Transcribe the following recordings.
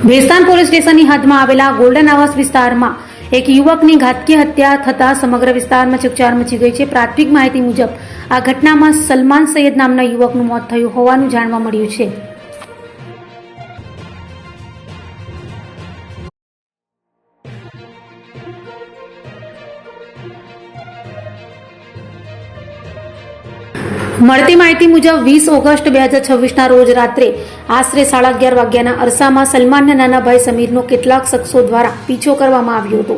Bhestan police સ્ટેશનની હદમાં આવેલા golden આવાસ વિસ્તારમાં એક યુવકની ઘાતકી હત્યા થતા સમગ્ર વિસ્તારમાં ચકચાર મચી ગઈ છે। પ્રાથમિક માહિતી મુજબ આ ઘટનામાં સલમાન સૈયદ નામના યુવકનું મોત થયું હોવાનું જાણવા મળ્યું છે। મળતી માહિતી મુજબ 20 ઓગસ્ટ 2026ના રોજ રાત્રે આશરે 11:30 વાગ્યાના અરસામાં સલમાનના નાના ભાઈ સમીરનો કેટલાક શખ્સો દ્વારા પીછો કરવામાં આવ્યો હતો।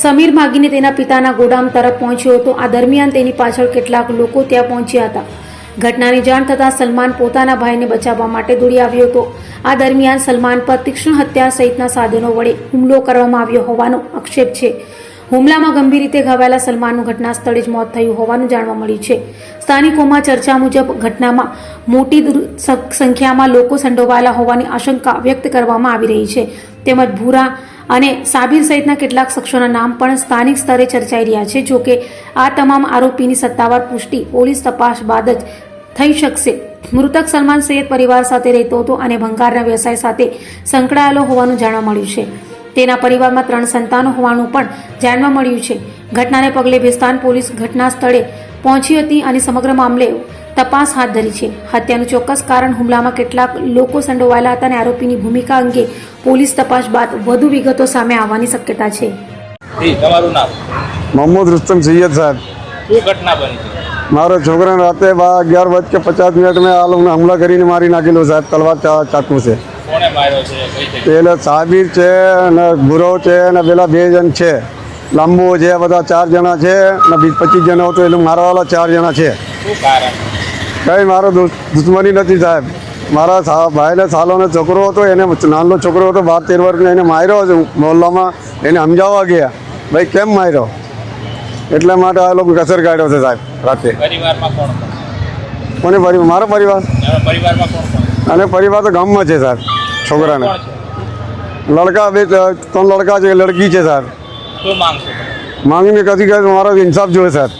સમીર ભાગીને તેના પિતાના ગોડાઉન તરફ પહોંચ્યો હતો। આ દરમિયાન તેની પાછળ કેટલાક લોકો ત્યાં પહોંચ્યા હતા। ઘટનાની જાણ થતાં સલમાન પોતાના ભાઈને બચાવવા માટે દોડી આવ્યો હતો। આ દરમિયાન સલમાન પર તીક્ષ્ણ હથિયાર સહિતના સાધનો વડે હુમલો કરવામાં આવ્યો હોવાનો આક્ષેપ છે। હુમલામાં ગંભીર રીતે ઘવાયેલા સલમાનનું ઘટના સ્થળે જ મોત થયું હોવાનું જાણવા મળ્યું છે। સ્થાનિકોમાં ચર્ચા મુજબ ઘટનામાં મોટી સંખ્યામાં લોકો સંડોવાયેલા હોવાની આશંકા વ્યક્ત કરવામાં આવી રહી છે। તેમજ ભૂરા અને સાબિર સહિતના કેટલાક શખ્સોના નામ પણ સ્થાનિક સ્તરે ચર્ચાઈ રહ્યા છે। જોકે આ તમામ આરોપીની સત્તાવાર પુષ્ટિ પોલીસ તપાસ બાદ જ થઈ શકશે। મૃતક સલમાન સૈયદ પરિવાર સાથે રહેતો હતો અને ભંગારના વ્યવસાય સાથે સંકળાયેલો હોવાનું જાણવા મળ્યું છે। તેના પરિવારમાં 3 સંતાનો હોવાનું પણ જાણવા મળ્યું છે। ઘટનાને પગલે ભેસ્તાન પોલીસ ઘટના સ્થળે પહોંચી હતી અને સમગ્ર મામલે તપાસ હાથ ધરી છે। હત્યાનું ચોક્કસ કારણ, હુમલામાં કેટલાક લોકો સંડોવાયેલા હતા અને આરોપીની ભૂમિકા અંગે પોલીસ તપાસ બાદ વધુ વિગતો સામે આવવાની શક્યતા છે। તમારું નામ? मोहम्मद रुस्तम सैयद साहब। શું ઘટના બની છે? मारो छोकरा राते 11:50 में आ लोग हमला करीने मारी नाखेलो साहब, तलवार चाकू से। કોણે માર્યો છે? કઈ જગ્યાએ? પેલા સાબિર છે ને ભૂરો છે ને પેલા 2 જણ છે, લાંબો છે, બધા 4 જણા છે ને 20-25 જણા હતો એટલે મારવાવાળા 4 જણા છે। શું કારણ? કઈ મારો દુશ્મની નથી સાહેબ। મારા ભાઈને સાલોનો છોકરો હતો, એને નાનો છોકરો હતો 12-13 વર્ષનો, એને માર્યો છે મોહલ્લામાં। એને સમજાવવા ગયા ભાઈ કેમ માર્યો, એટલા માટે આ લોકો કસર કાઢ્યો છે સાહેબ રાતે। પરિવારમાં કોણ કોણ? કોને પરિવાર? મારો પરિવાર પરિવારમાં કોણ કોણ? અને પરિવાર તો ગામમાં છે સાહેબ। છોકરાને કોણ છે? લડકા 3 લડકા છે, લડકી છે સાહેબ। શું માંગ છે? માંગીને કથી કહે મારો ઇન્સાફ જોઈએ સાહેબ।